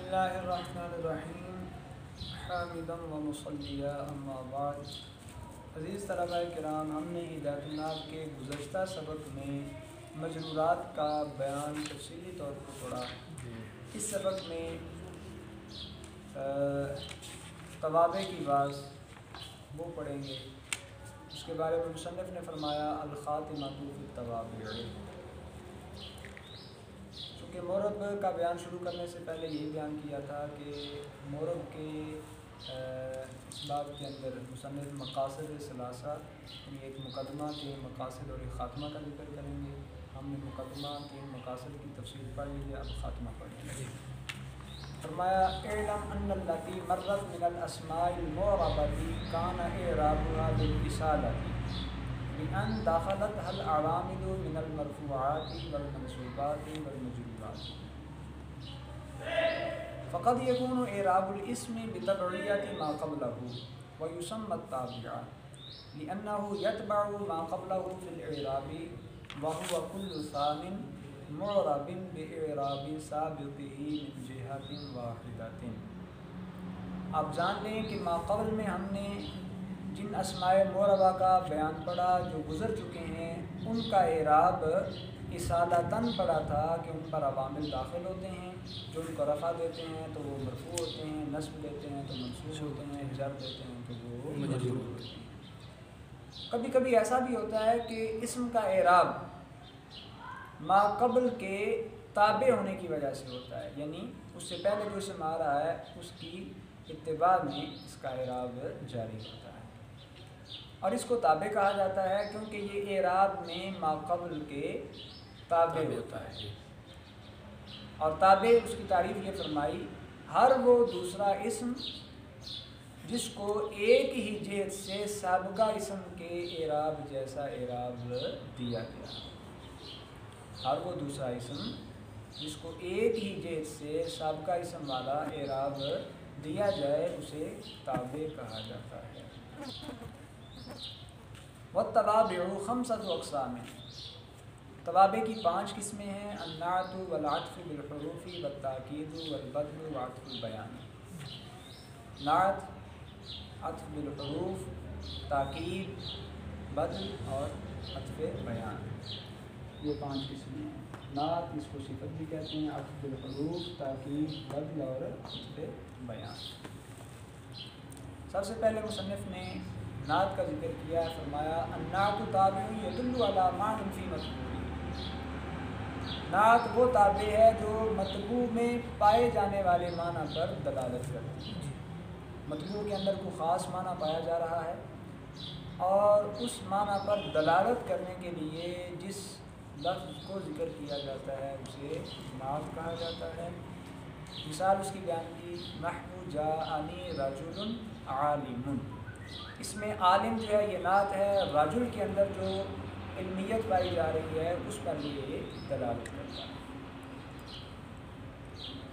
اللہ الرحمن الرحیم حامدا و مصلیٰ اما بعد۔ عزیز طلباء کرام، ہم نے ہدایت الناس کے گزشتہ سبق میں مجرورات کا بیان تفصیلی طور پر پڑھا۔ اس سبق میں توابع کی بات وہ پڑھیں گے، اس کے بارے میں مصنف نے فرمایا الخاتمہ فی التوابع۔ چونکہ مورب کا بیان شروع کرنے سے پہلے یہی بیان کیا تھا کہ مورب کے اس باب کے اندر مصنف مقاصد ثلاثہ، یعنی ایک مقدمہ کے مقاصد اور ایک خاتمہ کا ذکر کریں گے۔ ہم نے مقدمہ کے مقاصد کی تفصیل پڑھ لی ہے، اب خاتمہ پڑھیں گے۔ فرمایا اعلم ان التي مرت من الاسماء المعربة كان اعرابها بالاتصالة بأن دخلتها العوامل من المرفوعات والمنصوبات والمجرورات، فقد يكون إعراب الاسم بتبعية ما قبله ويسمى التابع لأنه يتبع ما قبله في الإعراب وهو كل ثان معرب بإعراب سابقه من جهة واحدة۔ آپ جان لیں کہ ما قبل میں ہم نے جن اسماء معربہ کا بیان پڑھا جو گزر چکے ہیں، ان کا اعراب اصالتاً پڑھا تھا کہ ان پر عوامل داخل ہوتے ہیں جو ان کو رفع دیتے ہیں تو وہ مرفوع ہوتے ہیں، نصب دیتے ہیں تو منصوب ہوتے ہیں، جر دیتے ہیں تو وہ مجرور ہوتے ہیں۔ کبھی کبھی ایسا بھی ہوتا ہے کہ اسم کا اعراب ما قبل کے تابع ہونے کی وجہ سے ہوتا ہے، یعنی اس سے پہلے جو اسم آ رہا ہے اس کی اتباع میں اس کا اعراب جاری ہوتا ہے، اور اس کو تابع کہا جاتا ہے کیونکہ یہ اعراب میں ما قبل کے تابع ہوتا ہے۔ اور تابع اس کی تعریف یہ فرمائی، ہر وہ دوسرا اسم جس کو ایک ہی جہت سے سابقہ اسم کے اعراب جیسا اعراب دیا گیا، ہر وہ دوسرا اسم جس کو ایک ہی جہت سے سابقہ اسم والا اعراب دیا جائے اسے تابع کہا جاتا ہے۔ والتوابع خمسۃ اقسام، توابع کی 5 قسمیں ہیں: النعت والعطف بالحروف والتاکید والبدل وعطف البیان۔ نعت، عطف بالحروف، تاکید، بدل اور عطف بیان، یہ 5 قسمیں ہیں۔ نعت اس کو صفت بھی کہتے ہیں، عطف بالحروف، تاکید، بدل اور عطف بیان۔ سب سے پہلے مصنف نے نعت کا ذکر کیا، فرمایا النعت تابع یدل علی معنی فی مطلوب۔ نعت وہ تابع ہے جو مطلوع میں پائے جانے والے معنی پر دلالت کرتی ہے۔ مطلوع کے اندر کوئی خاص معنی پایا جا رہا ہے اور اس معنی پر دلالت کرنے کے لیے جس لفظ کو ذکر کیا جاتا ہے اسے نعت کہا جاتا ہے۔ مثال اس کی بیان کی، نحو جاءنی رجل عالم، اس میں عالم جو ہے یہ نعت ہے، رجل کے اندر جو علمیت پائی جا رہی ہے اس پر یہ دلالت کرتا ہے۔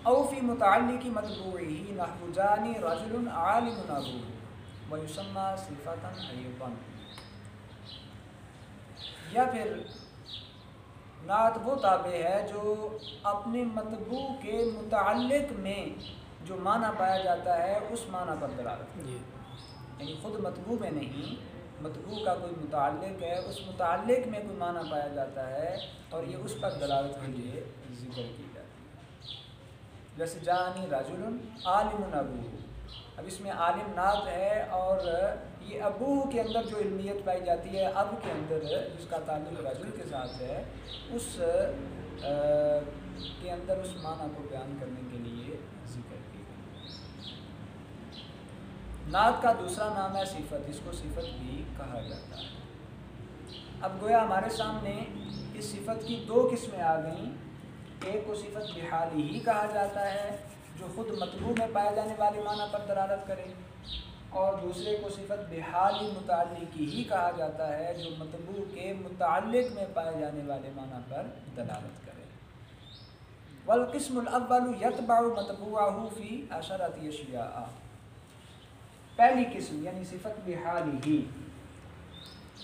او فی متعلق مطبوعہ نحو جاءنی رجل عالم ابوہ ویسمى صفۃ ایضا، یا پھر نعت وہ تابع ہے جو اپنے مطبوع کے متعلق میں جو معنی پایا جاتا ہے اس معنی پر دلالت کرتا ہے، یعنی خود مطبوع میں نہیں، مطبوع کا کوئی متعلق ہے، اس متعلق میں کوئی معنی پایا جاتا ہے اور یہ اس پر دلالت کے لیے ذکر کی جاتی ہے۔ جیسے جاءنی رجل عالم ابوہ، اب اس میں عالم نعت ہے اور یہ ابوہ کے اندر جو علمیت پائی جاتی ہے، اب کے اندر جس کا تعلق رجل کے ساتھ ہے، اس کے اندر اس معنی کو بیان کرنے کے لیے ذکر کی گئی۔ نعت کا دوسرا نام ہے صفت، اس کو صفت بھی کہا جاتا ہے۔ اب گویا ہمارے سامنے اس صفت کی 2 قسمیں آ گئیں، ایک کو صفت بحالی ہی کہا جاتا ہے جو خود مطلوع میں پائے جانے والے معنی پر دلالت کرے، اور دوسرے کو صفت بحالی متعلقی ہی کہا جاتا ہے جو مطلوع کے متعلق میں پائے جانے والے معنی پر دلالت کرے۔ والقسم الاول یتبع مطبوعہ فی 10 اشیاء، پہلی قسم یعنی صفت بحالی ہی،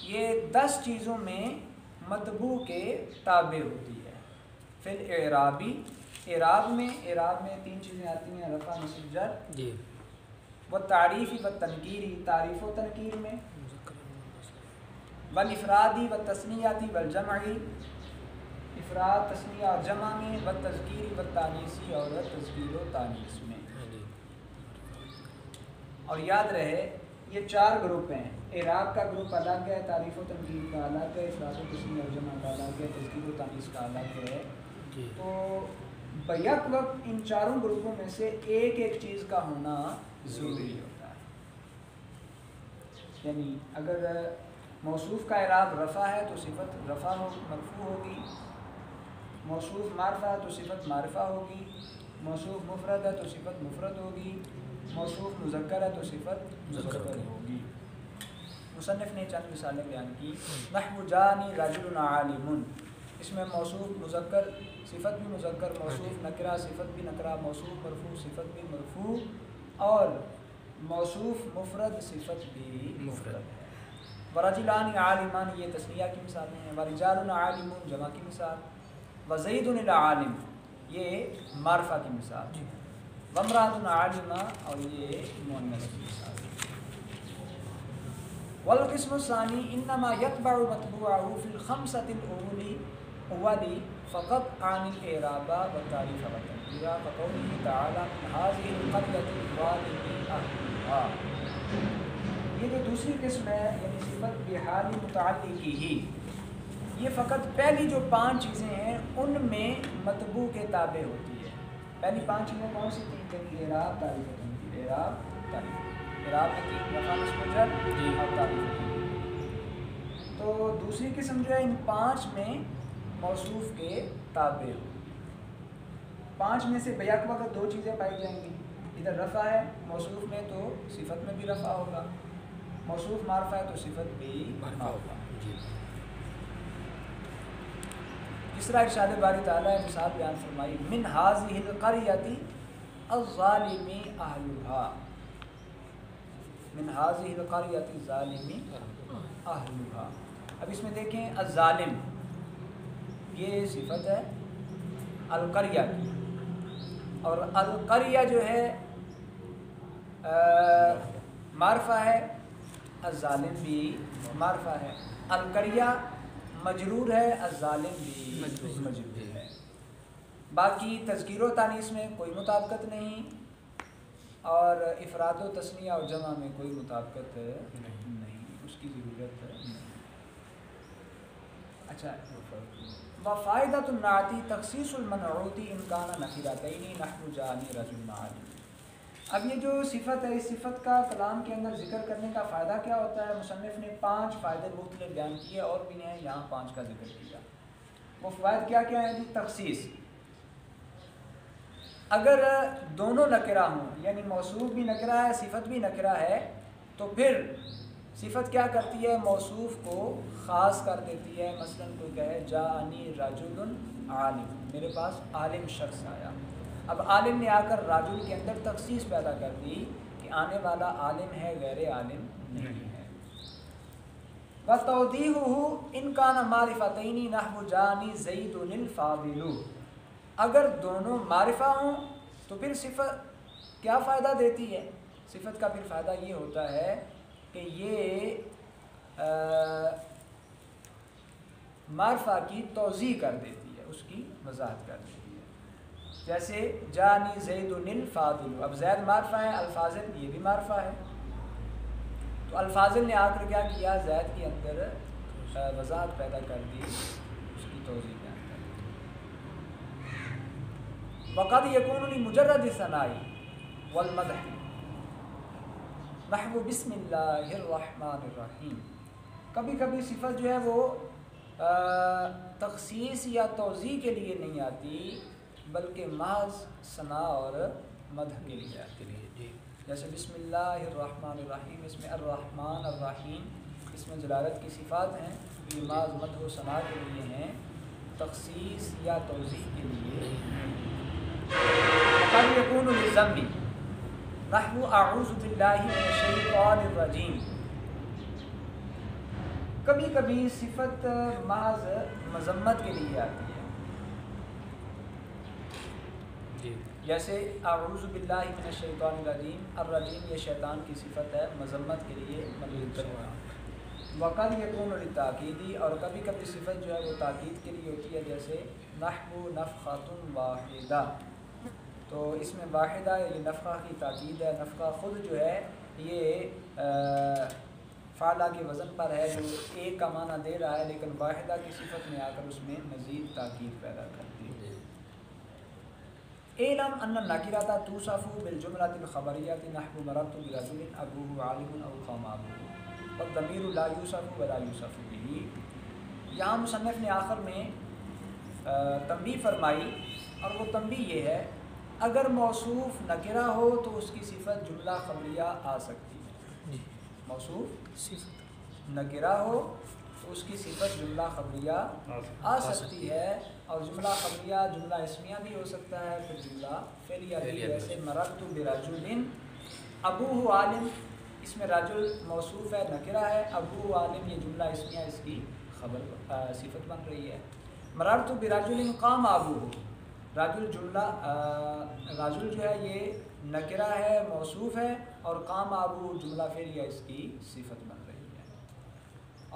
یہ 10 چیزوں میں مطبوع کے تابع ہوتی ہے۔ فی الاعرابی، اعراب میں تین چیزیں آتی ہیں، رفع نصب جر جی، و تعریفی و تنکیری، تعریف و تنکیر میں، والافرادی و تثنیاتی والجمعی، افراد تثنیہ اور جمع میں، والتذکیری و تانیثی اور تذکیر و تانیث میں۔ اور یاد رہے یہ چار گروپ ہیں، اعراب کا گروپ الگ ہے، تعریف و تنکیر کا الگ ہے، افراد و تثنیہ اور جمع کا الگ ہے، تذکیر و تانیث کا الگ ہے۔ تو بیک وقت ان چاروں گروپوں میں سے ایک ایک چیز کا ہونا ضروری ہوتا ہے۔ یعنی اگر موصوف کا اعراب رفع ہے تو صفت رفع مرفوع ہوگی، موصوف معرفہ ہے تو صفت معرفہ ہوگی، موصوف مفرد ہے تو صفت مفرد ہوگی، موصوف مذکر ہے تو صفت مذکر ہوگی۔ مصنف نے چند مثالیں بیان کی، نحو جانی رجل عالم، اس میں موصوف مذکر صفت بھی مذکر، موصوف نکرہ صفت بھی نکرہ، موصوف مرفوع صفت بھی مرفوع، اور موصوف مفرد صفت بھی مفرد ہے۔ ورجلان عالمان یہ تثنیہ کی مثالیں ہیں، ورجال عالمون جمع کی مثال، وزید العالم یہ معرفہ کی مثال، وامرأۃ عالمہ اور یہ مؤنث کی مثال۔ والقسم الثانی انما یتبع متبوعہ فی الخمسۃ الاول فقط عن الاعراب والتعریف والتنکیر كقوله تعالی من هذه القرية الظالم اهلها۔ یہ جو دوسری قسم ہے یعنی صفت بحال متعلقی ہی، یہ فقط پہلی جو 5 چیزیں ہیں ان میں متبوع کے تابع ہوتی ہے۔ پہلی 5 چیزیں کون سی تھیں؟ یعنی اعراب، تعریف و تنکیر، اعراب تعریف، اعراب میں 3 رفع نصب جر اور تعریف۔ تو دوسری قسم جو ہے ان 5 میں موصوف کے تابع ہوگی۔ 5 میں سے بیک وقت 2 چیزیں پائی جائیں گی، ادھر رفع ہے موصوف میں تو صفت میں بھی رفع ہوگا، موصوف معرفہ ہے تو صفت بھی معرفہ ہوگا۔ تیسرا ارشاد باری تعالیٰ مثال بیان فرمائی، من هذه القرية الظالم اهلها، من هذه القرية الظالم اهلها۔ اب اس میں دیکھیں الظالم یہ صفت ہے القریہ کی، اور القریہ جو ہے معرفہ ہے، الظالم بھی معرفہ ہے، القریہ مجرور ہے، الظالم بھی مجرور ہے۔ باقی تذکیر و تانیث میں کوئی مطابقت نہیں، اور افراد و تثنیہ اور جمع میں کوئی مطابقت نہیں، اس کی ضرورت نہیں۔ اچھا، وفائدۃ النعت تخصیص المنعوت ان کان نکرتین نحو جانی رجل عالم۔ اب یہ جو صفت ہے، اس صفت کا کلام کے اندر ذکر کرنے کا فائدہ کیا ہوتا ہے؟ مصنف نے 5 فائدے مختلف بیان کیے، اور بھی ہیں، یہاں 5 کا ذکر کیا۔ وہ فوائد کیا کیا ہیں؟ تخصیص، اگر دونوں نکرہ ہوں، یعنی موصوف بھی نکرہ ہے صفت بھی نکرہ ہے، تو پھر صفت کیا کرتی ہے؟ موصوف کو خاص کر دیتی ہے۔ مثلا کوئی کہے جاءنی رجل عالم، میرے پاس عالم شخص آیا، اب عالم نے آ کر راجل کے اندر تخصیص پیدا کر دی کہ آنے والا عالم ہے، غیر عالم نہیں ہے۔ وَتَوْضِيحُهُ إِنْ كَانَ مَعْرِفَتَيْنِ نَحْوُ جَانِ زَيْدٌ الْفَاضِلُ، اگر دونوں معرفہ ہوں تو پھر صفت کیا فائدہ دیتی ہے؟ صفت کا پھر فائدہ یہ ہوتا ہے کہ یہ معرفہ کی توضیح کر دیتی ہے، اس کی وضاحت کر دیتی ہے۔ جیسے جانی زید الفاضل، اب زید معرفہ ہے، الفاضل یہ بھی معرفہ ہے، تو الفاضل نے آ کر کیا کیا؟ زید کے اندر وضاحت پیدا کر دی، اس کی توضیح بیان کر دی۔ وقد یکون لمجرد الثناء والمدح نحو بسم اللہ الرحمن الرحیم، کبھی کبھی صفت جو ہے وہ تخصیص یا توضیح کے لیے نہیں آتی، بلکہ محض ثناء اور مدح کے لیے آتی ہے۔ جیسے بسم اللہ الرحمن الرحیم، اس میں الرحمن الرحیم اس میں جلالت کی صفات ہیں، یہ محض مدح و ثناء کے لیے ہیں، تخصیص یا توضیح کے لیے قد یکون للذم نحو اعوذ باللہ من الشیطان الرجیم، کبھی کبھی صفت محض مذمت کے لیے آتی ہے، جیسے اعوذ باللہ من الشیطان الرجیم، الرجیم یہ شیطان کی صفت ہے مذمت کے لیے ملعون شیطان۔ وقد یکون للتاکیدی، اور کبھی کبھی صفت جو ہے وہ تاکید کے لیے ہوتی ہے، جیسے نحو نفخۃ واحدہ، تو اس میں واحدہ یہ نفخہ کی تاکید ہے۔ نفخہ خود جو ہے یہ فعلہ کے وزن پر ہے، جو ایک کا معنی دے رہا ہے، لیکن واحدہ کی صفت میں آ کر اس میں مزید تاکید پیدا کرتی ہے۔ اعلم ان النکرۃ توصف بالجملۃ الخبریۃ نحو مررت برجل ابوہ عالم او قام ابوہ والضمیر لا یوصف ولا یوصف به۔ یہاں مصنف نے آخر میں تنبیہ فرمائی، اور وہ تنبیہ یہ ہے اگر موصوف نکرہ ہو تو اس کی صفت جملہ خبریہ آ سکتی ہے۔ موصوف صفت نکرہ ہو تو اس کی صفت جملہ خبریہ آ سکتی ہے، اور جملہ خبریہ جملہ اسمیہ بھی ہو سکتا ہے، پھر جملہ فعلیہ بھی، جیسے مررت برجل ابوہ عالم، اس میں رجل موصوف ہے نکرہ ہے، ابوہ عالم یہ جملہ اسمیہ اس کی خبر صفت بن رہی ہے۔ مررت برجل قام ابوہ، رجل جملہ رجل جو ہے یہ نکرہ ہے موصوف ہے، اور قام ابوہ جملہ فعلیہ اس کی صفت بن رہی ہے۔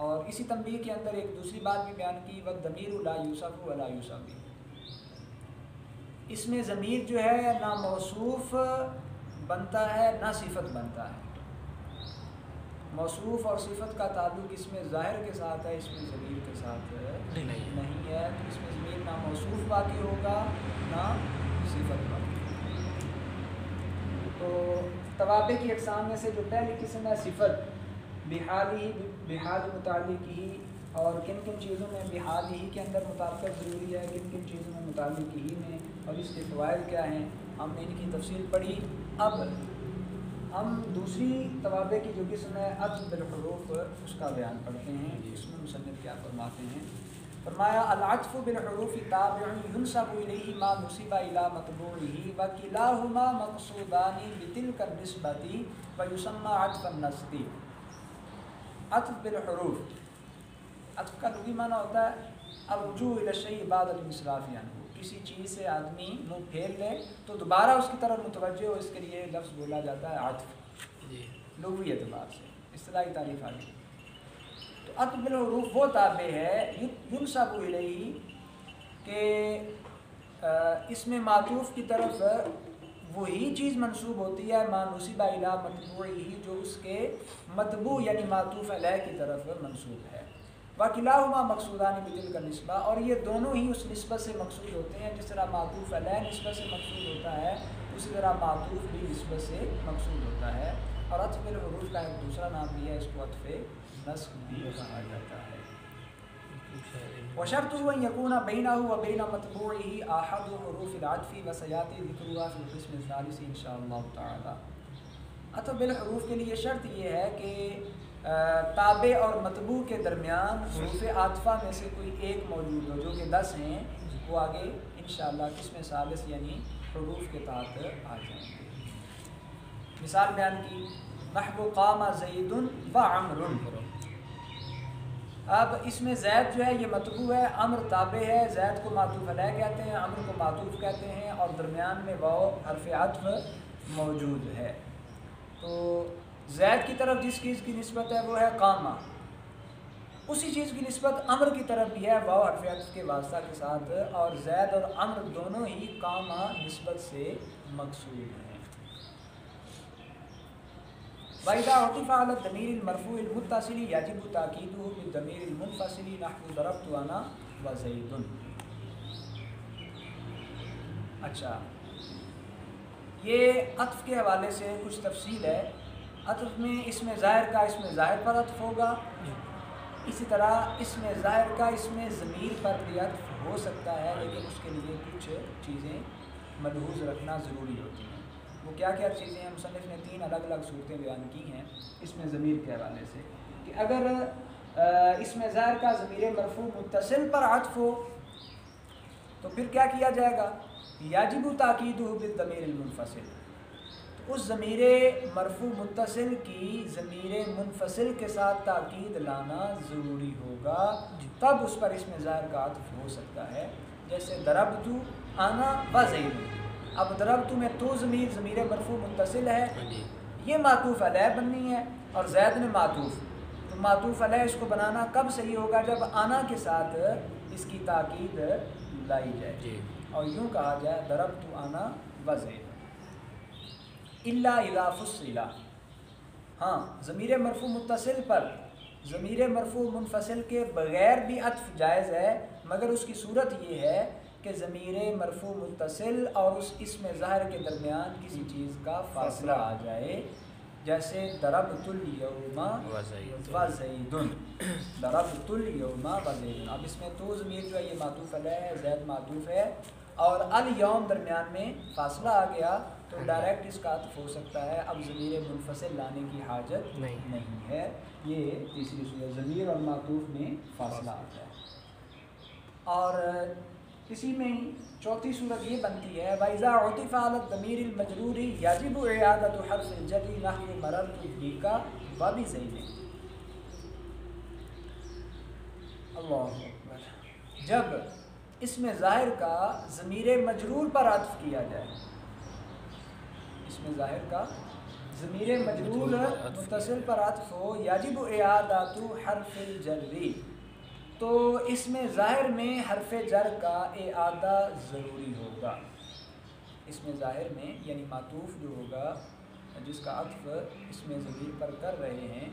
اور اسی تنبیہ کے اندر ایک دوسری بات بھی بیان کی، والضمیر لا یوصف ولا یوصف به، اس میں ضمیر جو ہے نہ موصوف بنتا ہے نہ صفت بنتا ہے۔ موصوف اور صفت کا تعلق اس میں ظاہر کے ساتھ ہے، اس میں ضمیر کے ساتھ نہیں ہے، تو اس میں ضمیر نہ موصوف باقی ہوگا نہ صفت باقی ہوگا۔ تو توابع کی اقسام میں سے جو پہلی قسم ہے صفت، بحالہ بحال متعلق ہی، اور کن کن چیزوں میں بحال ہی کے اندر مطابقت ضروری ہے، کن کن چیزوں میں متعلق ہی میں، اور اس کے فوائد کیا ہیں، ہم نے ان کی تفصیل پڑھی۔ اب ہم دوسری توابع کی جو قسم ہے عطف بالحروف، اس کا بیان پڑھتے ہیں۔ اس میں مصنف کیا فرماتے ہیں، فرمایا العطف بالحروف تابع ينسب الیہ ما نسب الی متبوعہ وکلاہما مقصودان بتلک النسبۃ ویسمى عطف النسب۔ عطف بالحروف، عطف کا لغوی معنی ہوتا ہے الرجوع الی الشیء بعد الانصراف عنہ، کسی چیز سے آدمی منہ پھیر لے تو دوبارہ اس کی طرف متوجہ ہو، اس کے لیے لفظ بولا جاتا ہے عطف، لغوی اعتبار سے، اصطلاحی تعریف آگے۔ تو عطف بالحروف وہ تابع ہے ینسب الیہ کہ اس میں معطوف کی طرف وہی چیز منسوب ہوتی ہے ما نسب الی متبوعہ، جو اس کے متبوع یعنی معطوف علیہ کی طرف منسوب ہے۔ وکلاہما مقصودان بتلک النسبۃ، اور یہ دونوں ہی اس نسبت سے مقصود ہوتے ہیں، جس طرح معطوف علیہ نسبت سے مقصود ہوتا ہے اسی طرح معطوف بھی نسبت سے مقصود ہوتا ہے۔ اور عطف بالحروف کا ایک دوسرا نام بھی ہے، اس کو عطف نسخ بھی کہا جاتا ہے۔ وشرطه ان يكون بينه وبين متبوعه احد حروف العطف وسياتي ذكرها في القسم الثالث ان شاء الله تعالى۔ عطف بالحروف کے لیے شرط یہ ہے کہ تابع اور متبوع کے درمیان حروف عاطفہ میں سے کوئی ایک موجود ہو، جو کہ 10 ہیں، وہ آگے انشاءاللہ قسم ثالث یعنی حروف کے تحت آ جائیں گے۔ مثال بیان کی، نحو قام زید و عمر، اب اس میں زید جو ہے یہ متبوع ہے، عمر تابع ہے، زید کو معطوف علیہ کہتے ہیں، عمر کو معطوف کہتے ہیں، اور درمیان میں واو حرف عطف موجود ہے۔ تو زید کی طرف جس چیز کی نسبت ہے وہ ہے قامہ، اسی چیز کی نسبت عمر کی طرف بھی ہے واو حرف عطف کے واسطہ کے ساتھ، اور زید اور عمر دونوں ہی قامہ نسبت سے مقصود ہیں۔ وَإِذَا عُطِفَ عَلَى الضَّمِيرِ الْمَرْفُوعِ الْمُتَّصِلِ يَجِبُ تَأْكِيدُهُ بِالضَّمِيرِ الْمُنْفَصِلِ نَحْوُ ضَرَبْتُ أَنَا وَزَيْدٌ۔ اچھا، یہ عطف کے حوالے سے کچھ تفصیل ہے۔ عطف میں اس میں ظاہر کا اس میں ظاہر پر عطف ہوگا، اسی طرح اس میں ظاہر کا اس میں ضمیر پر بھی عطف ہو سکتا ہے، لیکن اس کے لیے کچھ چیزیں ملحوظ رکھنا ضروری ہوتی ہیں۔ وہ کیا کیا چیزیں ہیں؟ مصنف نے 3 الگ الگ صورتیں بیان کی ہیں اس میں ضمیر کے حوالے سے، کہ اگر اس میں ظاہر کا ضمیر مرفوع متصل پر عطف ہو تو پھر کیا کیا جائے گا؟ یجب تاکیدہ بالضمیر المنفصل، تو اس ضمیر مرفوع متصل کی ضمیر منفصل کے ساتھ تاکید لانا ضروری ہوگا، تب اس پر اس میں ظاہر کا عطف ہو سکتا ہے۔ جیسے ضربت انا و زید، اب ضربت میں تو ضمیر مرفوع متصل ہے، یہ معطوف علیہ بننی ہے اور زید نے معطوف، تو معطوف علیہ اس کو بنانا کب صحیح ہوگا؟ جب انا کے ساتھ اس کی تاکید لائی جائے اور یوں کہا جائے ضربت انا و زید الا اذا فصل، ہاں ضمیر مرفوع متصل پر ضمیر مرفوع منفصل کے بغیر بھی عطف جائز ہے، مگر اس کی صورت یہ ہے کہ ضمیر مرفوع متصل اور اس اسم ظاہر کے درمیان کسی چیز کا فاصلہ آ جائے، جیسے ضربت الیوم و زید، ضربت الیوم و زید۔ اب اس میں تو ضمیر جو ہے یہ معطوف علیہ ہے، زید معطوف ہے اور الیوم درمیان میں فاصلہ آ گیا تو ڈائریکٹ اس کا عطف ہو سکتا ہے، اب ضمیر منفصل لانے کی حاجت نہیں ہے۔ یہ تیسری صورت، ضمیر اور معطوف میں فاصلہ آتا ہے۔ اور اسی میں ہی چوتھی صورت یہ بنتی ہے وَإِذَا عُطِفَ عَلَى الضَّمِيرِ الْمَجْرُورِ يَجِبُ إِعَادَةُ حَرْفِ الْجَرِّ نَحْوِ مَرَرْتُ بِكَ وَبِزَيْدٍ۔ اللہ اکبر، جب اسم ظاہر کا ضمیر مجرور پر عطف کیا جائے، اسم ظاہر کا ضمیر مجرور متصل پر عطف ہو، یجب اعادۃ حرف الجر، تو اس میں ظاہر میں حرف جر کا اعادہ ضروری ہوگا۔ اس میں ظاہر میں یعنی معطوف جو ہوگا جس کا عطف اس میں ضمیر پر کر رہے ہیں،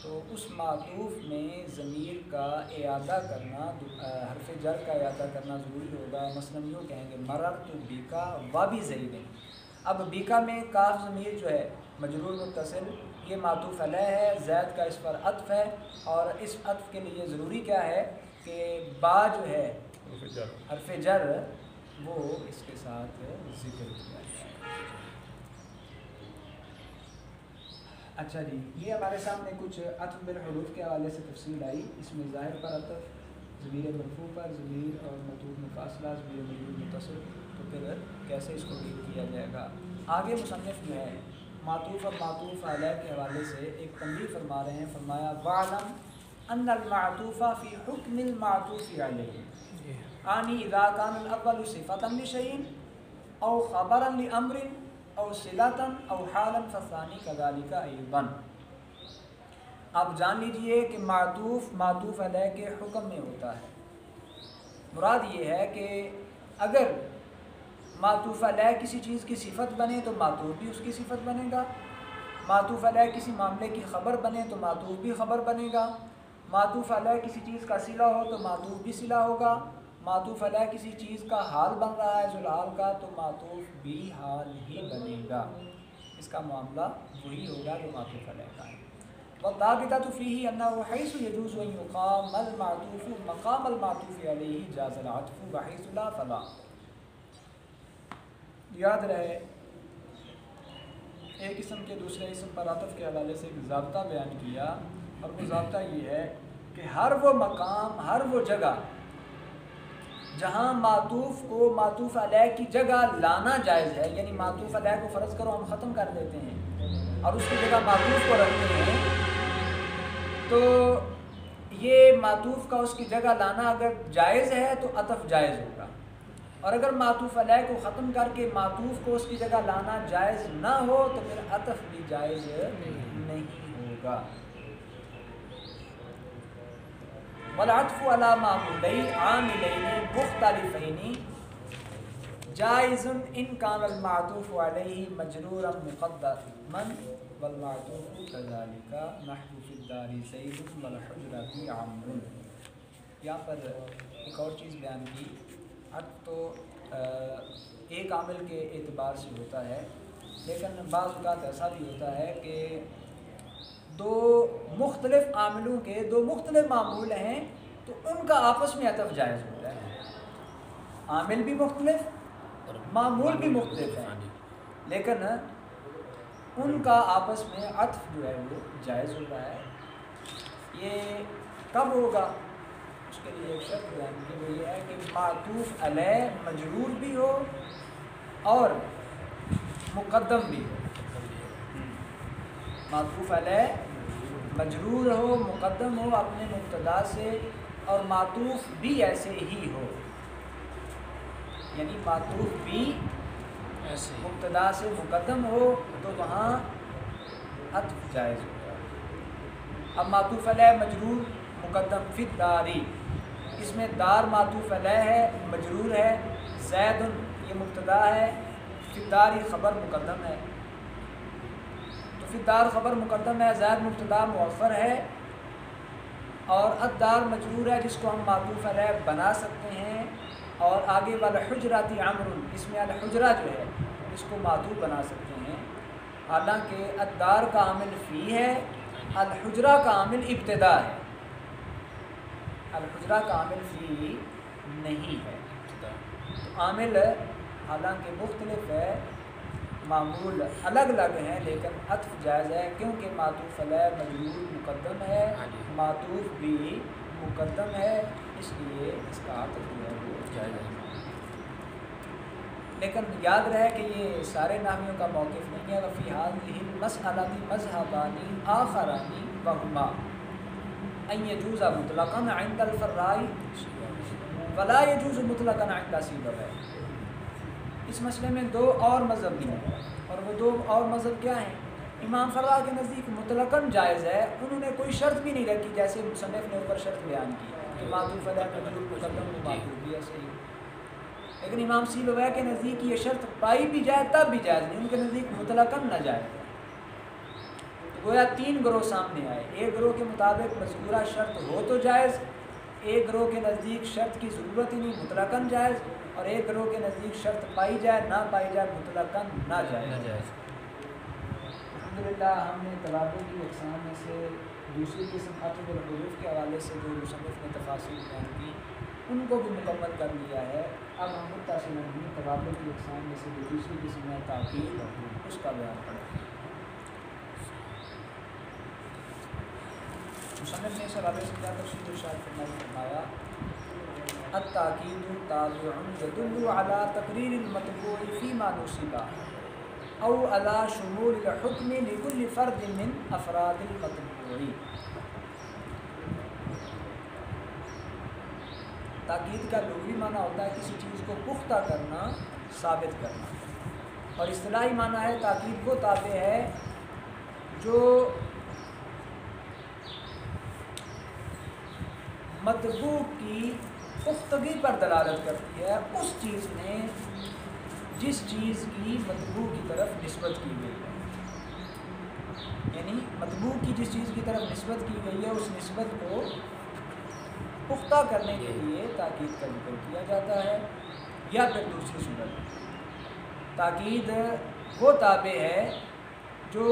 تو اس معطوف میں ضمیر کا اعادہ کرنا، حرف جر کا اعادہ کرنا ضروری ہوگا۔ مثلا یوں کہیں گے مررت بک وبزید، اب بیکا میں کاف ضمیر جو ہے مجرور متصل، یہ معطوف علیہ ہے، زید کا اس پر عطف ہے، اور اس عطف کے لیے ضروری کیا ہے کہ با جو ہے حرف جر وہ اس کے ساتھ ذکر کیا جائے۔ اچھا جی، یہ ہمارے سامنے کچھ عطف بالحروف کے حوالے سے تفصیل آئی، اس میں ظاہر پر عطف، ضمیر مرفوع پر، ضمیر اور معطوف میں فاصلہ، ضمیر مجرور متصل، تو پھر کیسے اس کو ڈیل کیا جائے گا۔ آگے مصنف جو ہے معطوف اور معطوف علیہ کے حوالے سے ایک تنبیہ فرما رہے ہیں، فرمایا وَاعْلَمْ أَنَّ الْمَعْطُوفَ فِي حُكْمِ الْمَعْطُوفِ عَلَيْهِ عَنِ إِذَا كَانَ الْأَوَّلُ صِفَةً لِشَيْءٍ أَوْ خَبَرًا لِأَمْرٍ أَوْ صِلَةً أَوْ حَالًا فَالثَّانِي كَذَلِكَ أَيْضًا۔ آپ جان لیجئے کہ معطوف معطوف علیہ کے حکم میں ہوتا ہے، مراد یہ ہے کہ اگر معطوف علیہ کسی چیز کی صفت بنے تو معطوف بھی اس کی صفت بنے گا، معطوف علیہ کسی معاملے کی خبر بنے تو معطوف بھی خبر بنے گا، معطوف علیہ کسی چیز کا صلہ ہو تو معطوف بھی صلہ ہوگا، معطوف علیہ کسی چیز کا حال بن رہا ہے ذوالحال کا تو معطوف بھی حال ہی بنے گا، اس کا معاملہ وہی ہوگا جو معطوف علیہ کا ہے۔ وَالضَّابِطَةُ فِيهِ أَنَّهُ حَيْثُ يَجُوزُ أَن يُقَامَ الْمَعْطُوفُ مَقَامَ الْمَعْطُوفِ عَلَيْهِ جَازَ الْعَطْفُ وَحَيْثُ لَا فَلَا۔ یاد رہے ایک اسم کے دوسرے اسم پر عطف کے حوالے سے ایک ضابطہ بیان کیا، اور وہ ضابطہ یہ ہے کہ ہر وہ مقام، ہر وہ جگہ جہاں معطوف کو معطوف علیہ کی جگہ لانا جائز ہے، یعنی معطوف علیہ کو فرض کرو ہم ختم کر دیتے ہیں اور اس کی جگہ معطوف کو رکھتے ہیں، تو یہ معطوف کا اس کی جگہ لانا اگر جائز ہے تو عطف جائز ہوگا، اور اگر معطوف علیہ کو ختم کر کے معطوف کو اس کی جگہ لانا جائز نہ ہو تو پھر عطف بھی جائز نہیں ہوگا۔ والعطف على معمولين عاملين مختلفين جائز ان كان المعطوف عليه مجرورا مقدما والمعطوف كذلك نحو في الدار زيد والحجرة عمرو۔ یہاں پر ایک اور چیز بیان کی، عطف تو ایک عامل کے اعتبار سے ہوتا ہے، لیکن بعض اوقات ایسا بھی ہوتا ہے کہ دو مختلف عاملوں کے دو مختلف معمول ہیں تو ان کا آپس میں عطف جائز ہوتا ہے، عامل بھی مختلف معمول بھی مختلف ہیں، لیکن ان کا آپس میں عطف جو ہے وہ جائز ہوتا ہے۔ یہ کب ہوگا؟ اس کے لیے ایک شرط بیان کی، وہ یہ ہے کہ معطوف علیہ مجرور بھی ہو اور مقدم بھی ہو، معطوف علیہ مجرور ہو، مقدم ہو اپنے مبتدا سے، اور معطوف بھی ایسے ہی ہو، یعنی معطوف بھی مبتدا سے مقدم ہو تو وہاں عطف جائز ہوگا. اب معطوف علیہ مجرور مقدم فی الداری، اس میں دار معطوف علیہ ہے مجرور ہے، زید یہ مبتدا ہے، فی الدار یہ خبر مقدم ہے. تو فی الدار خبر مقدم ہے، زید مبتدا مؤخر ہے، اور الدار مجرور ہے جس کو ہم معطوف علیہ بنا سکتے ہیں، اور آگے والا حجراتی عمر، اس میں الحجرہ جو ہے اس کو معطوف بنا سکتے ہیں، حالانکہ الدار کا عامل فی ہے، الحجرہ کا عامل ابتدا ہے، الحجرہ کا عامل فی نہیں ہے. تو عامل حالانکہ مختلف ہے، معمول الگ الگ ہیں، لیکن عطف جائز ہے کیونکہ معطوف علیہ مجرور مقدم ہے، معطوف بھی مقدم ہے، اس لیے اس کا عطف جو ہے وہ جائز ہے. لیکن یاد رہے کہ یہ سارے نامیوں کا موقف نہیں ہے. وفی هذه المسألة مذهبان آخران وهما ان يجوز مطلقا عند الفراء ولا يجوز مطلقا عند سيبويه. اس مسئلے میں دو اور مذہب بھی ہیں، اور وہ دو اور مذہب کیا ہیں؟ امام فرا کے نزدیک مطلقاً جائز ہے، انہوں نے کوئی شرط بھی نہیں رکھی جیسے مصنف نے اوپر شرط بیان کی کہ معطوف علیہ مجرور مقدم و معطوف بھی ایسے ہی. لیکن امام سیبویہ کے نزدیک یہ شرط پائی بھی جائے تب بھی جائز نہیں، ان کے نزدیک مطلقاً ناجائز ہے. تو گویا تین گروہ سامنے آئے، ایک گروہ کے مطابق مذکورہ شرط ہو تو جائز، ایک گروہ کے نزدیک شرط کی ضرورت ہی نہیں مطلقاً جائز، اور ایک گروہ کے نزدیک شرط پائی جائے نہ پائی جائے مطلقاً ناجائز. الحمدللہ ہم نے توابع کی اقسام میں سے دوسری قسم عطف الحروف کے حوالے سے جو مصنف نے تفاصیل بیان کی ان کو بھی مکمل کر لیا ہے. اب ہم متصل توابع کی اقسام میں سے جو دوسری قسم ہے تاکید، اس کا بیان پڑھیں. مصنف نے اس حوالے سے کیا تفصیل ارشاد فرمایا؟ التاکید تابع يدل على تقریر المطبوع فيما نصب او على شمول الحکم لكل فرد من افراد المطبوع. تاکید کا لغوی معنی ہوتا ہے کسی چیز کو پختہ کرنا، ثابت کرنا، اور اصطلاحی معنی ہے تاکید وہ تابع ہے جو مطبوع کی پختگی پر دلالت کرتی ہے اس چیز میں جس چیز کی مطبوع کی طرف نسبت کی گئی ہے. یعنی مطبوع کی جس چیز کی طرف نسبت کی گئی ہے اس نسبت کو پختہ کرنے کے لیے تاکید کا ذکر کیا جاتا ہے. یا پھر دوسری صورت تاکید وہ تابع ہے جو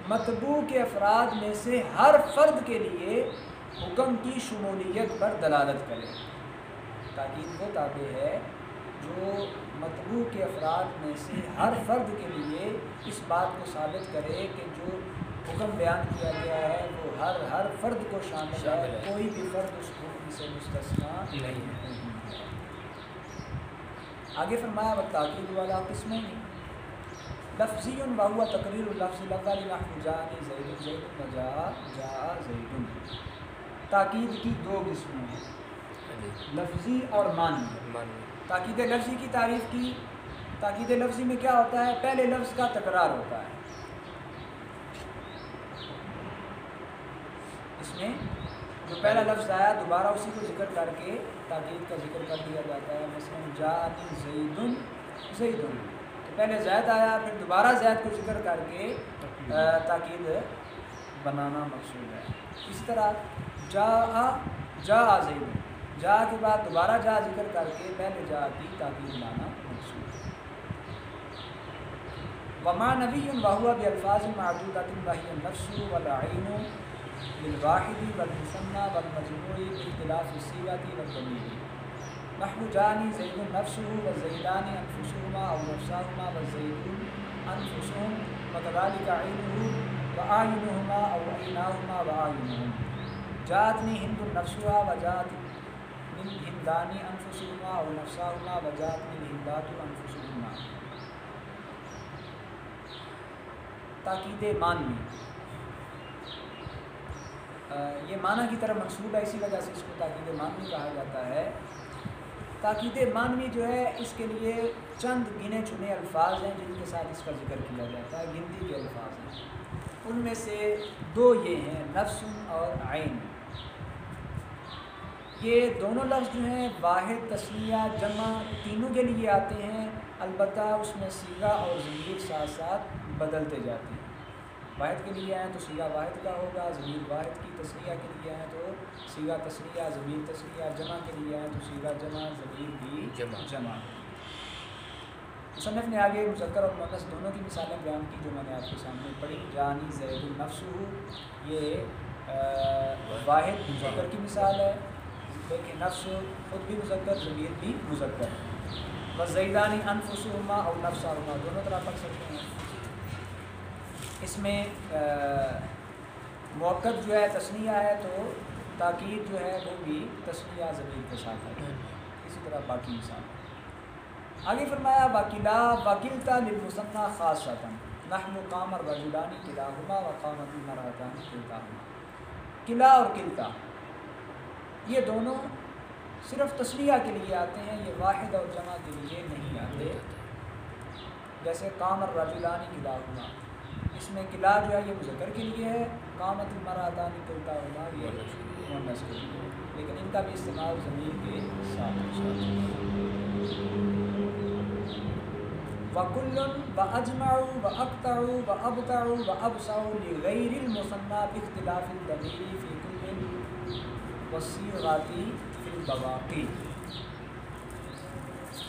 مطبوع کے افراد میں سے ہر فرد کے لیے حکم کی شمولیت پر دلالت کرے. تاکید وہ تابع ہے جو مطبوع کے افراد میں سے ہر فرد کے لیے اس بات کو ثابت کرے کہ جو حکم بیان کیا گیا ہے وہ ہر فرد کو شامل ہے، کوئی بھی فرد اس حکم سے مستثنا نہیں ہے. آگے فرمایا والتاکید والا قسم لفظی وهو تقریر اللفظ الاول نحو جاءنی زید زید وجاء جاء زید. تاکید کی دو قسمیں ہیں، لفظی اور معنی. تاکید لفظی کی تعریف کی. تاکید لفظی میں کیا ہوتا ہے؟ پہلے لفظ کا تکرار ہوتا ہے، اس میں جو پہلا لفظ آیا دوبارہ اسی کو ذکر کر کے تاکید کا ذکر کر دیا جاتا ہے. مثلا جاءنی زیدن زیدن، تو پہلے زید آیا پھر دوبارہ زید کو ذکر کر کے تاکید بنانا مقصود ہے. اسی طرح جاء زید، جا کے بعد دوبارہ جا ذکر کر کے پہلے جا کی تاکید لانا مقصود ہے. وما نبی وهو بالفاظ معدودۃ وهي النفس والعین للواحد والمثنى والمجموع باختلاف الصيغة والضمیر. نحو جاءنی زید نفسه والزیدان انفسهما او نفساهما والزیدون انفسهم وكذلك عینه وأعینهما او عیناهما وأعینهم. جاءتنی ہند نفسها وجاءت من ہندانی انفسهما او نفساهما وجاءتنی الہندات انفسهما. تاکید معنی، یہ معنی کی طرف منسوب ہے، اسی وجہ سے اس کو تاکید معنی کہا جاتا ہے تاکید معنوی جو ہے اس کے لیے چند گنے چنے الفاظ ہیں جن کے ساتھ اس کا ذکر کیا جاتا ہے، گنتی کے الفاظ ہیں۔ ان میں سے دو یہ ہیں، نفس اور عین۔ یہ دونوں لفظ جو ہیں واحد، تثنیہ، جمع تینوں کے لیے آتے ہیں، البتہ اس میں صیغہ اور ضمیر ساتھ ساتھ بدلتے جاتے ہیں۔ واحد کے لیے آئیں تو صیغہ واحد کا ہوگا، ضمیر واحد کی، تثنیہ کے لیے آئیں تو صیغہ تثنیہ، ضمیر تثنیہ، جمع کے لیے آئیں تو صیغہ جمع، ضمیر بھی جمع۔ مصنف نے آگے مذکر اور مؤنث دونوں کی مثالیں بیان کی جو میں نے آپ کے سامنے پڑھی۔ جانی زید النفس، یہ واحد مذکر کی مثال ہے، کہ نفس خود بھی مذکر، ضمیر بھی مذکر۔ وزیدانی انفسہما اور نفسہما، دونوں طرح پڑھ سکتے ہیں۔ اس میں موقت جو ہے تثنیہ ہے تو تاکید جو ہے وہ بھی تثنیہ ضمیر کے ساتھ ہے، اسی طرح باقی مثال۔ آگے فرمایا وکلا وکلتا للمثنى خاصۃ نحو قام الرجلان کلاہما وقامت المرأتان کلتاہما۔ کلا اور کلتا یہ دونوں صرف تثنیہ کے لیے آتے ہیں، یہ واحد اور جمع کے لیے نہیں آتے۔ جیسے قام الرجلان کلاہما، اس میں کلا جو ہے یہ مذکر کے لیے ہے، قامت المرأتان کلتاہما یہ مؤنث کے لیے، لیکن ان کا بھی استعمال ضمیر کے ساتھ۔ وَكُلٌّ وَأَجْمَعُوا وَأَقْطَعُوا وَأَبْطَعُوا وَأَبْصَعُوا لِغَيْرِ الْمُثَنَّى بِاخْتِلَافِ الضَّمِيرِ فِي كُلٍّ وَالصِّيغَةِ فِي الْبَوَاقِي۔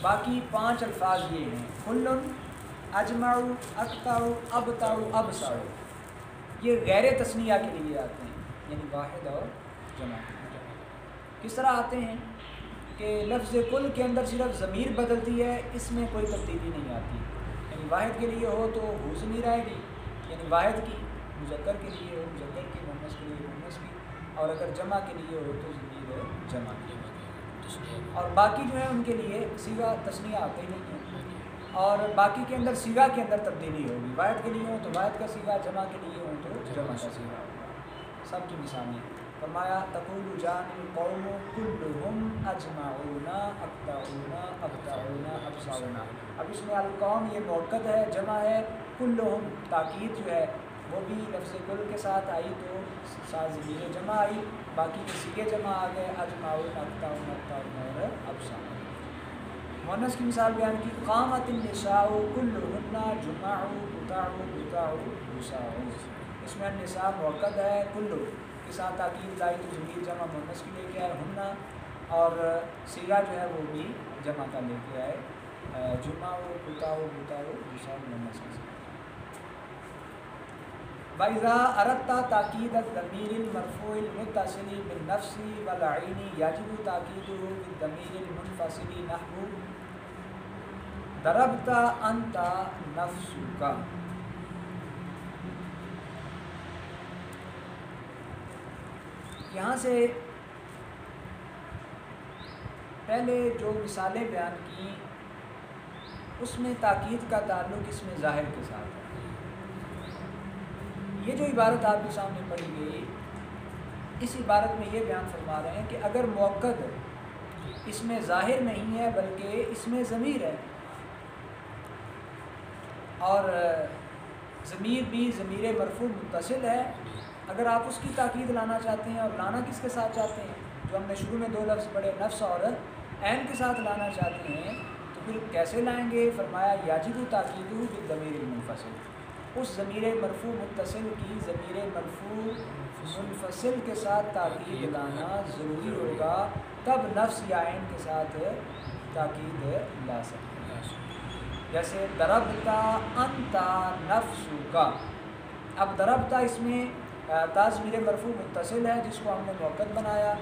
باقی 5 الفاظ یہ ہیں، کُلٌّ، اجمعوا، اقطعوا، ابطعوا، ابصعوا، یہ غیر تثنیہ کے لیے آتے ہیں، یعنی واحد اور جمع۔ کس طرح آتے ہیں کہ لفظ کل کے اندر صرف ضمیر بدلتی ہے، اس میں کوئی تبدیلی نہیں آتی، یعنی واحد کے لیے ہو تو ہو ضمیر آئے گی، یعنی واحد کی، مذکر کے لیے ہو مذکر کی، مؤنث کے لیے مؤنث کی، اور اگر جمع کے لیے ہو تو ضمیر جمع کی۔ اور باقی جو ہے ان کے لیے صیغہ تثنیہ آتے ہی نہیں ہے، اور باقی کے اندر صیغہ کے اندر تبدیلی ہوگی، واحد کے لیے ہو تو واحد کا صیغہ، جمع کے لیے ہو تو جمع کا صیغہ ہوگا۔ سب کی مثالیں فرمایا تقول جان القوم كلهم اجمعون اقطعون ابطعون ابصعون۔ اب اس میں القوم یہ موقت ہے، جمع ہے، كلهم تاکید جو ہے وہ بھی لفظ کل کے ساتھ آئی تو ساتھ ضمیر جمع آئی، باقی کے صیغے جمع آ گئے، اجمعون اقطعون ابطعون اور ابصعون۔ مؤنث کی مثال بیان کی، قامت النساء كلهن جمعوا قطعوا بطعوا بصعوا۔ اس میں النساء موقت ہے، کلو کے ساتھ تاکید لائی تو ضمیر جمع مؤنث کی لے کے آئے ہننا، اور صیغہ جو ہے وہ بھی جمع کا لے کے آئے، جمعوا قطعوا بطعوا بصعوا مؤنث کے ساتھ۔ وَإِذَا أَرَدْتَ تَأْكِيدَ الضَّمِيرِ الْمَرْفُوعِ الْمُتَّصِلِ بِالنَّفْسِ وَالْعَيْنِ يَجِبُ تَأْكِيدُهُ بِالضَّمِيرِ الْمُنْفَصِلِ نَحْوُ ضَرَبْتَ أَنْتَ نَفْسُكَ۔ یہاں سے پہلے جو مثالیں بیان کی اس میں تاکید کا تعلق اس میں ظاہر کے ساتھ ہے۔ یہ جو عبارت آپ کے سامنے پڑھی گئی، اس عبارت میں یہ بیان فرما رہے ہیں کہ اگر موقت اس میں ظاہر نہیں ہے بلکہ اس میں ضمیر ہے، اور ضمیر بھی ضمیر مرفوع متصل ہے، اگر آپ اس کی تاکید لانا چاہتے ہیں، اور لانا کس کے ساتھ چاہتے ہیں، جو ہم نے شروع میں 2 لفظ پڑھے نفس اور عین کے ساتھ لانا چاہتے ہیں، تو پھر کیسے لائیں گے؟ فرمایا یاجب تاکیدہ بالضمیر المنفصل، اس ضمیر مرفوع متصل کی ضمیر مرفوع منفصل کے ساتھ تاکید لانا ضروری ہوگا، تب نفس یا عین کے ساتھ تاکید لا سکتے ہیں۔ جیسے ضربتا انت نفسک، اب ضربتا اس میں تا ضمیر مرفوع متصل ہے جس کو ہم نے موقت بنایا،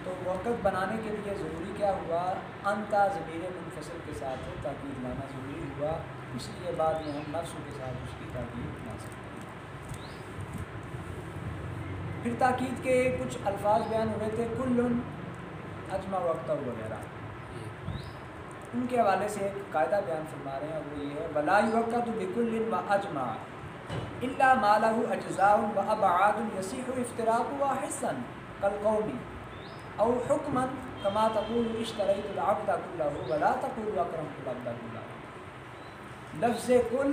تو موقت بنانے کے لیے ضروری کیا ہوا؟ انتا ضمیر منفصل کے ساتھ تاکید لانا ضروری ہوا، اس لیے بعد میں ہم نفس کے ساتھ اس کی تاکید لا سکتے ہیں۔ پھر تاکید کے کچھ الفاظ بیان ہوئے تھے، کل، اجمع، وقتہ وغیرہ، ان کے حوالے سے ایک قاعدہ بیان فرما رہے ہیں، اور وہ یہ ہے ولا یوقت بکل واجمع الا ما له اجزاء وابعاد يصح افتراقها حسا كالقوم او حكما کما تقول اشتریت العبد کلہ ولا تقول اکرمت العبد کلہ. لفظ کل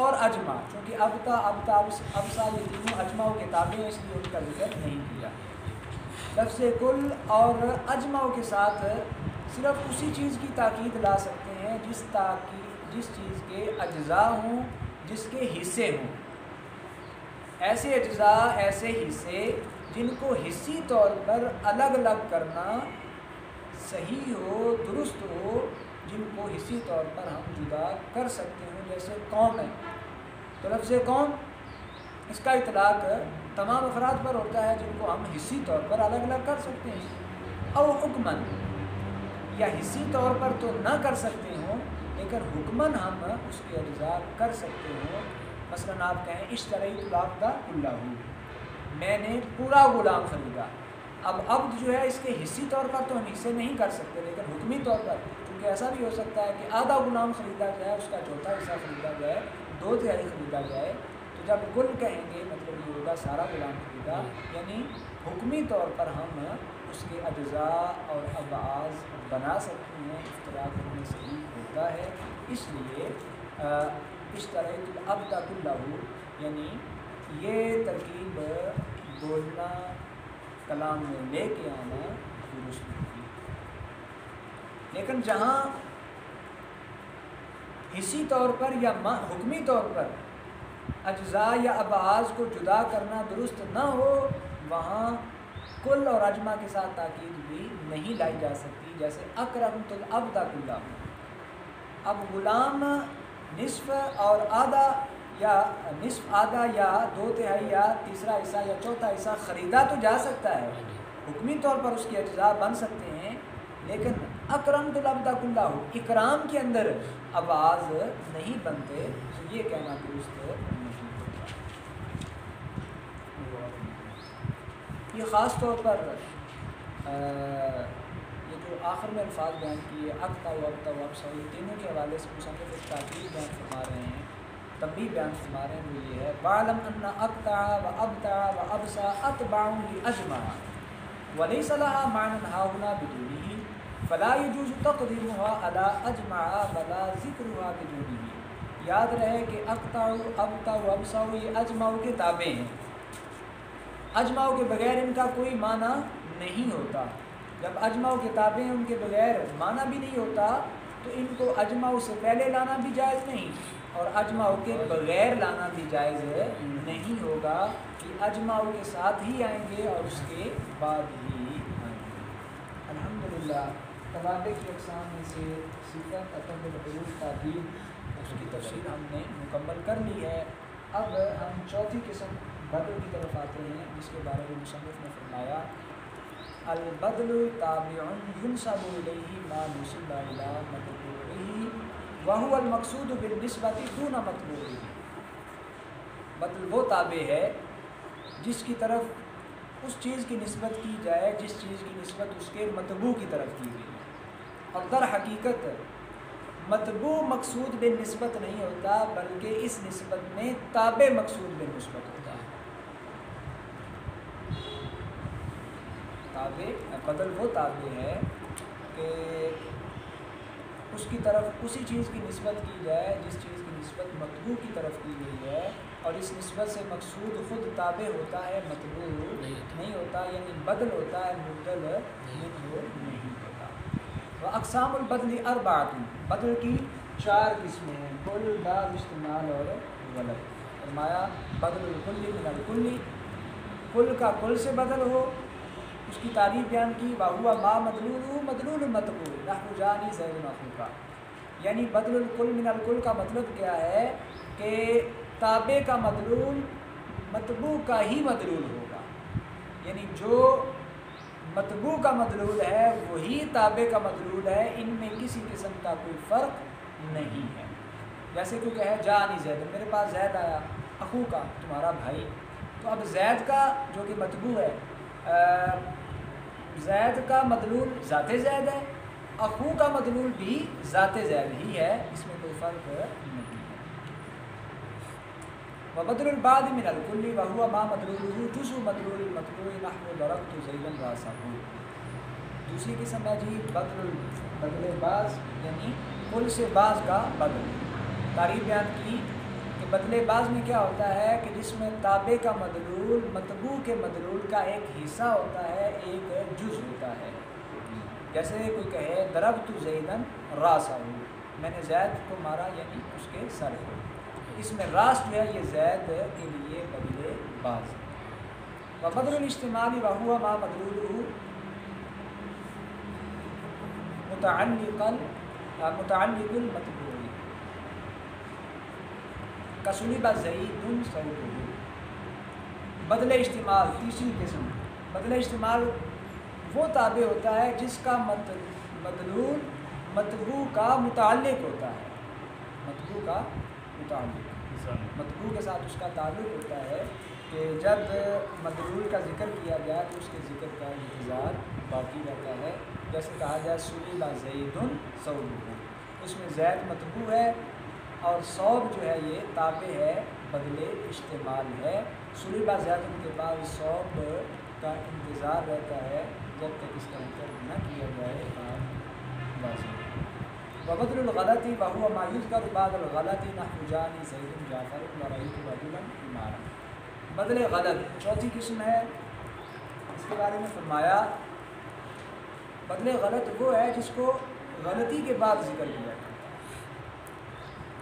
اور اجمع، چونکہ ابتا ابسا یہ تینوں اجمع کے تابع ہیں، اس لیے ان کا ذکر نہیں کیا. لفظ کل اور اجمع کے ساتھ صرف اسی چیز کی تاکید لا سکتے ہیں جس چیز کے اجزاء ہوں، جس کے حصے ہوں. ایسے اجزاء، ایسے حصے جن کو حصی طور پر الگ الگ کرنا صحیح ہو، درست ہو، جن کو حصی طور پر ہم جدا کر سکتے ہیں، جیسے قوم ہے. تو لفظ قوم اس کا اطلاق تمام افراد پر ہوتا ہے جن کو ہم حصی طور پر الگ الگ کر سکتے ہیں. او حکمن، یا حصی طور پر تو نہ کر سکتے ہوں لیکن حکمن ہم اس کے اجزاء کر سکتے ہوں. مثلاً آپ کہیں اشتریت العبد کلہ، میں نے پورا غلام خریدا. اب عبد جو ہے اس کے حصی طور پر تو ہم حصے نہیں کر سکتے، لیکن حکمی طور پر، کیونکہ ایسا بھی ہو سکتا ہے کہ آدھا غلام خریدا جائے، اس کا چوتھا حصہ خریدا جائے، 2/3 خریدا جائے. تو جب کل کہیں گے مطلب یہ ہوگا سارا غلام خریدا، یعنی حکمی طور پر ہم اس کے اجزاء اور ابعاض بنا سکتے ہیں. اختلاف کرنے سے ہی ہوتا ہے. اس لیے اشتریت العبد کلہ، یعنی یہ ترکیب بولنا، کلام میں لے کے آنا درست نہیں. لیکن جہاں حصی طور پر یا حکمی طور پر اجزاء یا ابعاض کو جدا کرنا درست نہ ہو، وہاں کل اور اجمع کے ساتھ تاکید بھی نہیں لائی جا سکتی. جیسے اکرمت العبد کلہ، اب غلام نصف اور آدھا، یا نصف آدھا یا 2/3 یا تیسرا حصہ یا چوتھا حصہ خریدا تو جا سکتا ہے، حکمی طور پر اس کے اجزاء بن سکتے ہیں. لیکن اکرمت العبد کلہ، اکرام کے اندر ابعاض نہیں بنتے، تو یہ کہنا درست نہیں ہوتا. یہ خاص طور پر یہ جو آخر میں الفاظ بیان کیے اقطع و ابطع و ابصر، تینوں کے حوالے سے مصنف ایک تاکید بیان فرما رہے ہیں، تنبیہ بیان فرما رہے ہیں. وہ یہ ہے وَاعْلَمْ أَنَّ أَقْطَعَ وَأَبْطَعَ وَأَبْصَرَ أَتْبَعٌ لِأَجْمَعَ وَلَيْسَ لَهَا مَعْنًى هَاهُنَا بِدُونِهِ فَلَا يَجُوزُ تَقْدِيمُهَا عَلَى أَجْمَعَ وَلَا ذِكْرُهَا بِدُونِهِ. یاد رہے کہ اقطع، ابطع و ابصر یہ اجمع کے تابع ہیں. اجمع کے بغیر ان کا کوئی معنی نہیں ہوتا. جب اجمع کے تابع ہیں ان کے بغیر معنی بھی نہیں ہوتا، تو ان کو اجمع سے پہلے لانا بھی جائز نہیں اور اجمع کے بغیر لانا بھی جائز نہیں ہوگا، کہ اجمع کے ساتھ ہی آئیں گے اور اس کے بعد ہی آئیں گے. الحمدللہ تبادلے کی اقسام میں سے صفت، عطف، الحروف، تعدیل، اس کی تفصیل ہم نے مکمل کر لی ہے. اب ہم چوتھی قسم بدل کی طرف آتے ہیں، جس کے بارے میں مصنف نے فرمایا البدل تابع ينسب الیہ ما نسب الی مطلوبہ وهو المقصود بالنسبۃ دون مطلوبہ. بدل وہ تابع ہے جس کی طرف اس چیز کی نسبت کی جائے جس چیز کی نسبت اس کے مطبوع کی طرف کی گئی، اور در حقیقت مطبوع مقصود بالنسبت نہیں ہوتا، بلکہ اس نسبت میں تابع مقصود بالنسبت ہوتا ہے. بدل وہ تابع ہے کہ اس کی طرف اسی چیز کی نسبت کی جائے جس چیز کی نسبت مطبوع کی طرف کی گئی ہے، اور اس نسبت سے مقصود خود تابع ہوتا ہے، مطبوع نہیں ہوتا. یعنی بدل ہوتا ہے، مبدل نہیں ہوتا. اقسام البدل اربعۃ، بدل کی 4 قسمیں ہیں، کل، بعض، استعمال اور غلط. فرمایا بدل الکل من الکل، کل کا کل سے بدل ہو، اس کی تعریف بیان کی. وَهُوَ مَا مَدْلُولُهُ مَدْلُولُ الْمَطْبُوعِ نَحْوُ جَانِي زَيْدٌ أَخُوكَ. یعنی بدل الکل من الکل کا مطلب کیا ہے کہ تابع کا مدلول مطبوع کا ہی مدلول ہوگا. یعنی جو مطبوع کا مدلول ہے وہی تابع کا مدلول ہے، ان میں کسی قسم کا کوئی فرق نہیں ہے. جیسے کہ ہے جانی زید، میرے پاس زید آیا، اخو کا تمہارا بھائی. تو اب زید کا جو کہ مطبوع ہے، زید کا مدلول ذات زید ہے، اخو کا مدلول بھی ذات زید ہی ہے، اس میں کوئی فرق نہیں ہے. وبدل البعض من الکل وهو ما مدلوله جزء مدلول المطبوع نحو ضربت زیدا راسه. دوسری قسم ہے جی بدل باز، یعنی کل سے باز کا بدل۔ تعریف بیان کی کہ بدل باز میں کیا ہوتا ہے کہ جس میں تابع کا مدلول مطبوع کے مدلول کا ایک حصہ ہوتا ہے، ایک جز ہوتا ہے۔ جیسے کوئی کہے ضربت زیدن راسہ، میں نے زید کو مارا یعنی اس کے سر کو، اس میں راس جو ہے یہ زید کے لیے بدل باز ہے۔ وبدل الاجتماعی وہو ما مدلولہ متعلق المطبوع کسلب زید صوته۔ بدل اجتماع تیسری قسم، بدل اجتماع وہ تابع ہوتا ہے جس کا مدلول مطبوع کا متعلق ہوتا ہے، مطبوع کا متعلق، مطبوع کے ساتھ اس کا تعلق ہوتا ہے کہ جب مدلول کا ذکر کیا جائے تو اس کے ذکر کا انتظار باقی رہتا ہے۔ جیسے کہا جائے سلب زید صوبہ، اس میں زید مطبوع ہے اور صوب جو ہے یہ تابع ہے، بدل اشتمال ہے۔ سلب زید کے بعد صوب کا انتظار رہتا ہے جب تک اس کا ذکر نہ کیا جائے لازم۔ وبدل الغلط وهو ما يذكر بعد الغلط نحو جاءني زید جعفر ورأيت رجلا حمارا۔ بدل غلط چوتھی قسم ہے، اس کے بارے میں فرمایا بدل غلط وہ ہے جس کو غلطی کے بعد ذکر کیا جاتا ہے۔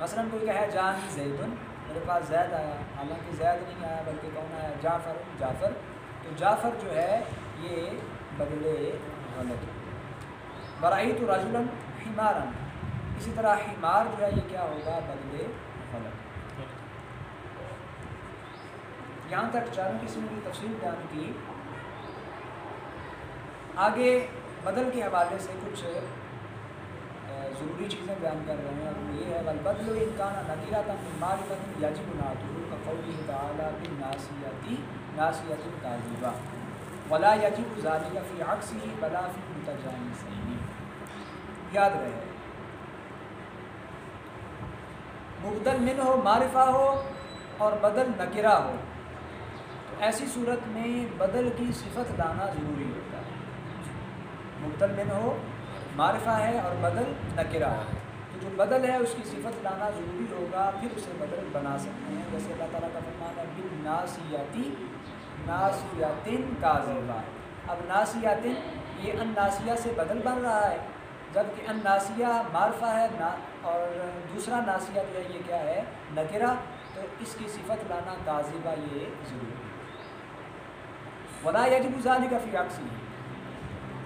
مثلا کوئی کہے جاءنی زید، میرے پاس زید آیا، حالانکہ زید نہیں آیا بلکہ کون آیا؟ جعفر، جعفر، تو جعفر جو ہے یہ بدل غلط۔ ورأیت رجلا حمارا، اسی طرح حمار جو ہے یہ کیا ہوگا؟ بدل غلط۔ یہاں تک چاروں قسم کی تفصیل بیان کی۔ آگے بدل کے حوالے سے کچھ ضروری چیزیں بیان کر رہے ہیں، اور وہ یہ ہے والبدل ان کان نکرۃ من معرفۃ یجب نعتہ کقولہ تعالی بالناسیۃ ناسیۃ کاذبہ ولا یجب ذلک فی عکسہ بلا فی المتجانسین۔ یاد رہے مبدل من ہو، معرفہ ہو اور بدل نکرہ ہو، تو ایسی صورت میں بدل کی صفت لانا ضروری ہوتا ہے۔ مبدل من ہو، معرفہ ہے اور بدل نکرہ ہے، تو جو بدل ہے اس کی صفت لانا ضروری ہوگا، پھر اسے بدل بنا سکتے ہیں۔ جیسے اللہ تعالیٰ کا فرمان ہے بالناسیۃ ناسیۃ کاذبہ۔ اب ناسیۃ یہ ان ناسیہ سے بدل بن رہا ہے، جبکہ ان ناسیہ معرفہ ہے اور دوسرا ناسیہ جو ہے یہ کیا ہے؟ نکرہ، تو اس کی صفت لانا کاذبہ یہ ضروری ہے۔ ولا یجب ذلک فی عکسہ،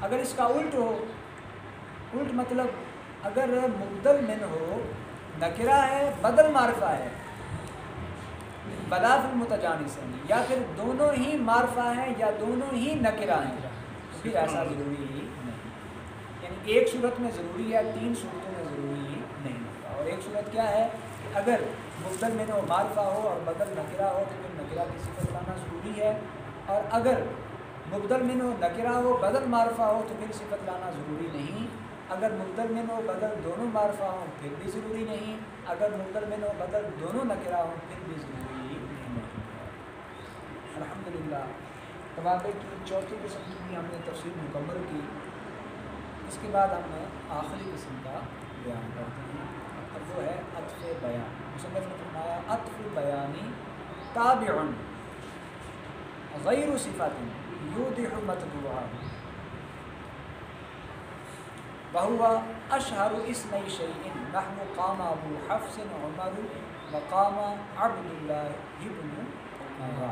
اگر اس کا الٹ ہو، الٹ مطلب اگر مبدل من ہو، نکرہ ہے بدل معرفہ ہے، بلا فی المتجانسین، یا پھر دونوں ہی معرفہ ہیں یا دونوں ہی نکرہ ہیں، تو پھر ایسا ضروری ہی نہیں، یعنی ایک صورت میں ضروری ہے، تین صورتوں میں ضروری ہی نہیں ہوتا۔ اور ایک صورت کیا ہے کہ اگر مبدل من ہو، معرفہ ہو اور بدل نکرہ ہو تو پھر نکرہ کی صفت لانا ضروری ہے، اور اگر مبدل من ہو، نکرہ ہو، بدل معرفہ ہو تو پھر صفت لانا ضروری نہیں۔ اگر مبدل من ہو، بدل دونوں معرفہ ہوں پھر بھی ضروری نہیں۔ اگر مبدل من ہو، بدل دونوں نکرہ ہوں پھر بھی ضروری نہیں۔ الحمدللہ توابع کی چوتھی قسم کی بھی ہم نے تفصیل مکمل کی۔ اس کے بعد ہم آخری قسم کا بیان کرتے ہیں، اب وہ ہے عطف بیان۔ مصنف نے فرمایا عطف بیانی تابع غیر صفت یوضح مطبوعہ وہو اشہر اسم شیء نحو قام ابو حفص عمر وقام عبداللہ ابن عمر۔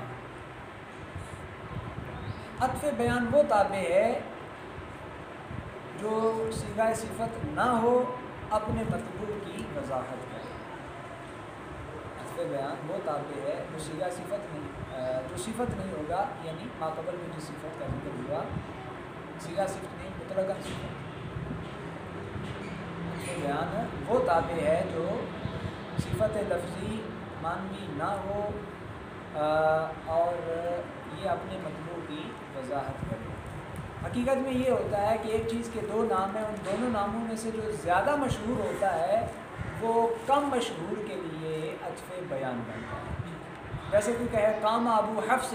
عطف بیان وہ تابع ہے جو صیغہ صفت نہ ہو، اپنے مطبوع کی وضاحت کرے۔ عطف بیان وہ تابع ہے جو صیغہ صفت نہیں، جو صفت نہیں ہوگا، یعنی ماقبل میں جس صفت کا ذکر ہوا، صیغہ صفت نہیں مطلقاً صفت۔ عطف بیان وہ تابع ہے جو صفت لفظی معنوی نہ ہو اور یہ اپنے مطلوب کی وضاحت کرے۔ حقیقت میں یہ ہوتا ہے کہ ایک چیز کے دو نام ہیں، ان دونوں ناموں میں سے جو زیادہ مشہور ہوتا ہے وہ کم مشہور کے لیے عطف بیان بنتا ہے۔ جیسے کوئی کہے قام ابو حفص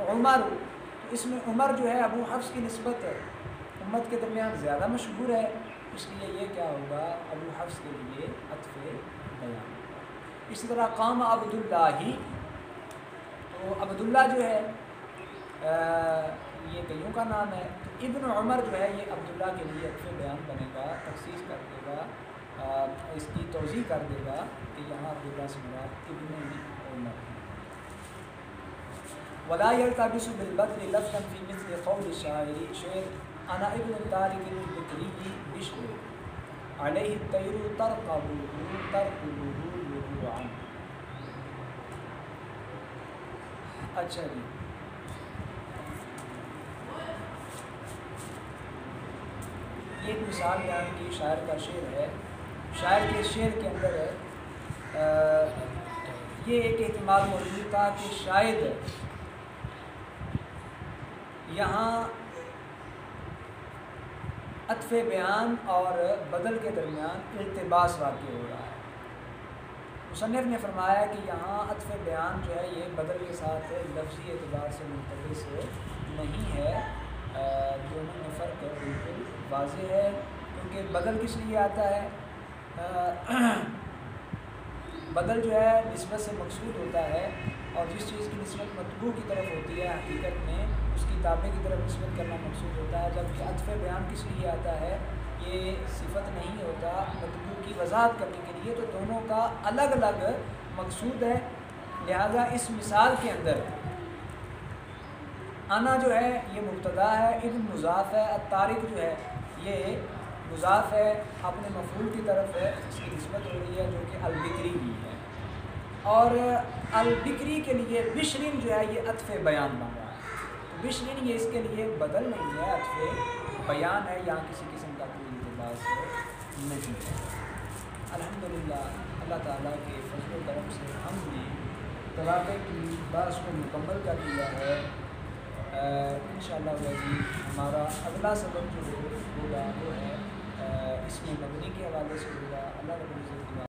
عمر، تو اس میں عمر جو ہے ابو حفص کی نسبت امت کے درمیان زیادہ مشہور ہے، اس لیے یہ کیا ہوگا، ابو حفص کے لیے عطف بیان۔ اسی طرح قام عبداللہ، تو عبداللہ جو ہے یہ کئیوں کا نام ہے، تو ابن عمر جو ہے یہ عبداللہ کے لیے عطف بیان بنے گا، تخصیص کر دے گا، اس کی توضیح کر دے گا کہ یہاں عبداللہ سے مراد ابن عمر ہے۔ ولا يلتبس بالبدل لفظا في مثل قول الشاعر شعر انا ابن الطارق البكري بشر عليه الطير ترقبه رجوعا۔ اچھا جی، یہ ایک مثال بیان کی، شاعر کا شعر ہے، شاعر کے شعر کے اندر یہ ایک احتمال موجود تھا کہ شاید یہاں عطف بیان اور بدل کے درمیان التباس واقع ہو رہا ہے۔ مصنف نے فرمایا کہ یہاں عطف بیان جو ہے یہ بدل کے ساتھ لفظی اعتبار سے ملتبس نہیں ہے، دونوں میں فرق بالکل واضح ہے، کیونکہ بدل کس لیے آتا ہے، بدل جو ہے نسبت سے مقصود ہوتا ہے، اور جس چیز کی نسبت مطبوع کی طرف ہوتی ہے حقیقت میں اس کی تابع کی طرف نسبت کرنا مقصود ہوتا ہے، جبکہ عطف بیان کس لیے آتا ہے، یہ صفت نہیں ہوتا مطبوع کی وضاحت کرنے کے لیے، تو دونوں کا الگ الگ مقصود ہے۔ لہذا اس مثال کے اندر انا جو ہے یہ مبتدا ہے، ابن مضاف ہے، الطارق جو ہے یہ مضاف ہے، اپنے مفعول کی طرف ہے، اس کی نسبت ہو رہی ہے جو کہ البکری بھی ہے، اور البکری کے لیے بشرین جو ہے یہ عطف بیان بن رہا ہے۔ بشرین یہ اس کے لیے بدل نہیں ہے، عطف بیان ہے، یہاں کسی قسم کا کوئی التباس نہیں ہے۔ الحمدللہ اللہ تعالیٰ کے فضل و کرم سے ہم نے طلاق کی بحث کو مکمل کر لیا ہے۔ انشاءاللہ ہمارا اگلا سبق جو ہوگا وہ ہے اس میں مبنی کے حوالے سے ہوگا۔ اللہ رب العزت